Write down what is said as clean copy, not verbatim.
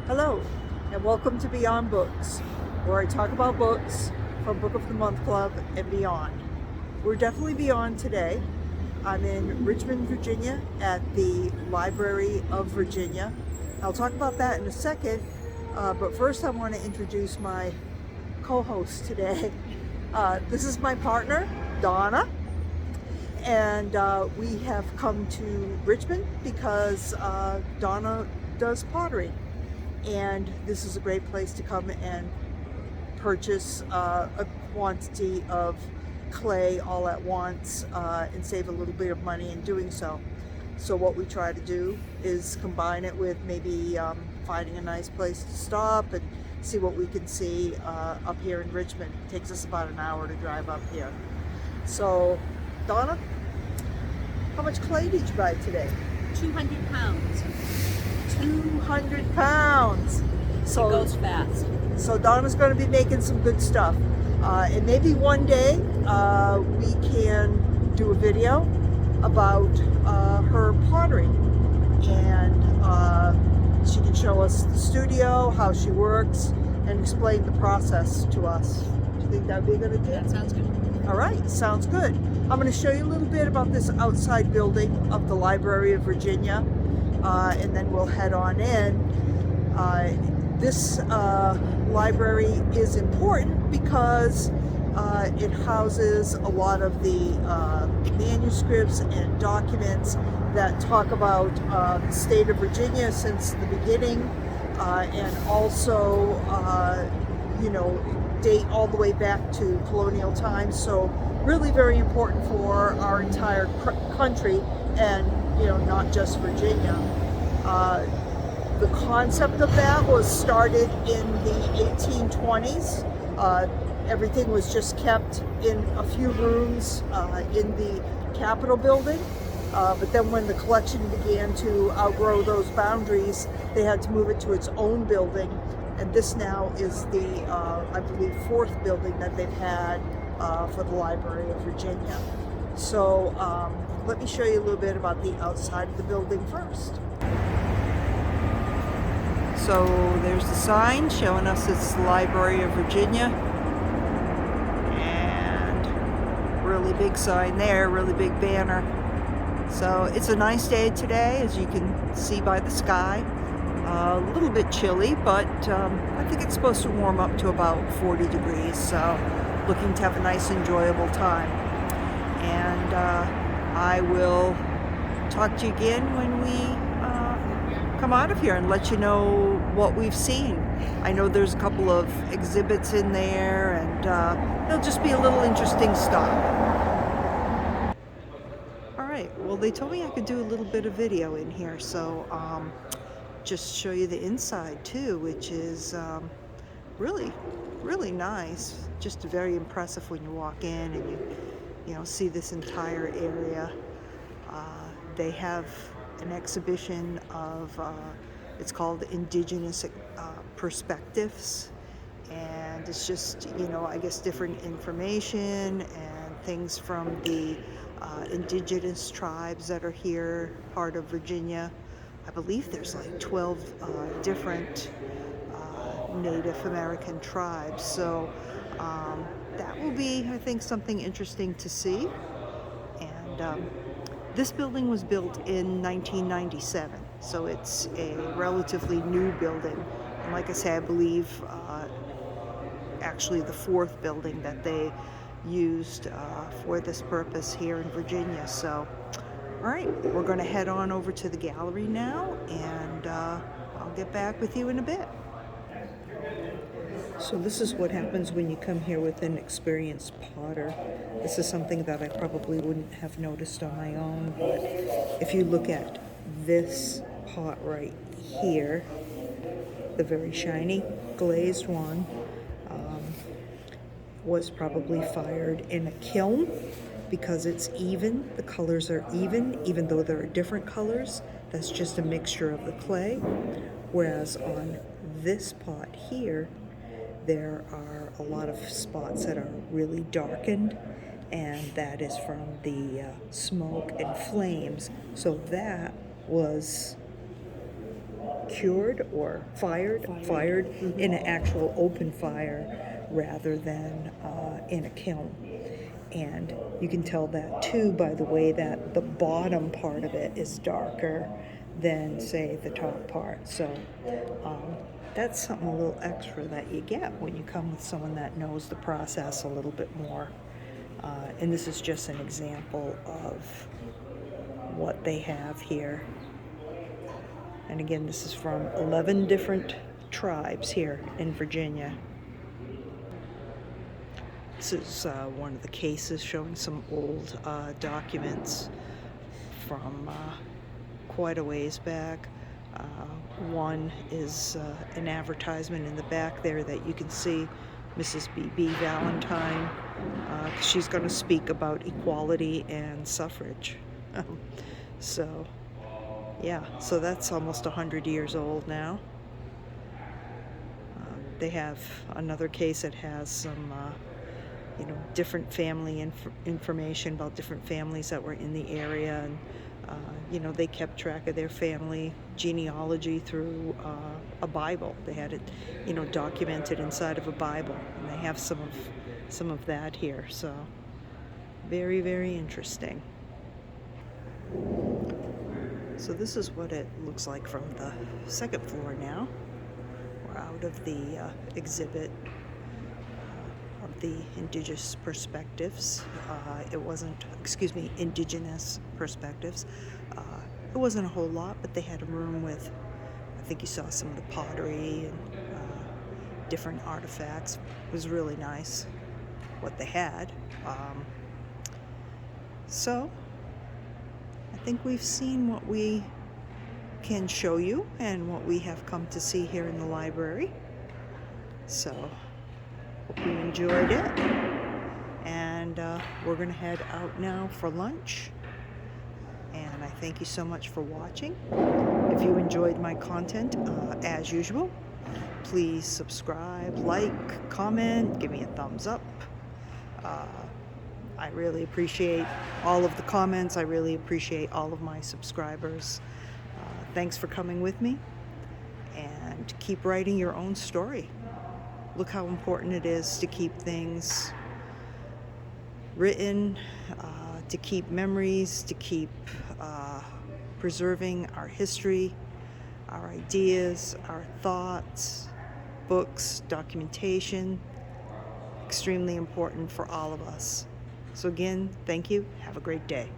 Hello, and welcome to Beyond Books, where I talk about books from Book of the Month Club and beyond. We're definitely beyond today. I'm in Richmond, Virginia at the Library of Virginia. I'll talk about that in a second, but first I want to introduce my co-host today. This is my partner, Donna, and we have come to Richmond because Donna does pottery. And this is a great place to come and purchase a quantity of clay all at once and save a little bit of money in doing so. So what we try to do is combine it with maybe finding a nice place to stop and see what we can see up here in Richmond. It takes us about an hour to drive up here. So, Donna, how much clay did you buy today? 200 pounds. 200 pounds. So it goes fast. So Donna's going to be making some good stuff. And maybe one day we can do a video about her pottery. And she can show us the studio, how she works, and explain the process to us. Do you think that would be a good idea? That sounds good. All right, sounds good. I'm going to show you a little bit about this outside building of the Library of Virginia. And then we'll head on in. This library is important because it houses a lot of the manuscripts and documents that talk about the state of Virginia since the beginning, and also, date all the way back to colonial times. So really very important for our entire country, and not just Virginia. The concept of that was started in the 1820s. Everything was just kept in a few rooms in the Capitol building. But then when the collection began to outgrow those boundaries, they had to move it to its own building. And this now is the, I believe, fourth building that they've had for the Library of Virginia. So let me show you a little bit about the outside of the building first. So there's the sign showing us it's the Library of Virginia. And really big sign there, really big banner. So it's a nice day today, as you can see by the sky. A little bit chilly, but I think it's supposed to warm up to about 40 degrees. So looking to have a nice, enjoyable time. And I will talk to you again when we come out of here and let you know what we've seen. I know there's a couple of exhibits in there, and it'll just be a little interesting stop. All right, well, they told me I could do a little bit of video in here, so just show you the inside too, which is really, really nice. Just very impressive when you walk in and you see this entire area. They have an exhibition of, it's called Indigenous Perspectives, and it's just, I guess different information and things from the indigenous tribes that are here, part of Virginia. I believe there's like 12 different Native American tribes, so that will be, I think, something interesting to see. And this building was built in 1997, so it's a relatively new building. And like I say, I believe actually the fourth building that they used for this purpose here in Virginia. So, all right, we're going to head on over to the gallery now, and I'll get back with you in a bit. So this is what happens when you come here with an experienced potter. This is something that I probably wouldn't have noticed on my own, but if you look at this pot right here, the very shiny glazed one, was probably fired in a kiln because it's even. The colors are even though there are different colors. That's just a mixture of the clay. Whereas on this pot here, there are a lot of spots that are really darkened, and that is from the smoke and flames. So that was cured or fired in an actual open fire rather than in a kiln. And you can tell that too by the way that the bottom part of it is darker than, say, the top part. So that's something a little extra that you get when you come with someone that knows the process a little bit more. And this is just an example of what they have here. And again, this is from 11 different tribes here in Virginia. This is one of the cases showing some old documents from quite a ways back. One is an advertisement in the back there that you can see Mrs. B.B. Valentine. She's going to speak about equality and suffrage. So, yeah, so that's almost 100 years old now. They have another case that has some different family information about different families that were in the area, and they kept track of their family genealogy through a Bible. They had it documented inside of a Bible, and they have some of that here. So very, very interesting. So this is what it looks like from the second floor now. We're out of the exhibit of the Indigenous Perspectives. Indigenous Perspectives. It wasn't a whole lot, but they had a room with, I think you saw some of the pottery and different artifacts. It was really nice what they had. So I think we've seen what we can show you and what we have come to see here in the library. So hope you enjoyed it, and we're going to head out now for lunch. And I thank you so much for watching. If you enjoyed my content, as usual, please subscribe, like, comment, give me a thumbs up. I really appreciate all of the comments. I really appreciate all of my subscribers. Thanks for coming with me, and keep writing your own story. Look how important it is to keep things written, to keep memories, to keep preserving our history, our ideas, our thoughts, books, documentation. Extremely important for all of us. So again, thank you. Have a great day.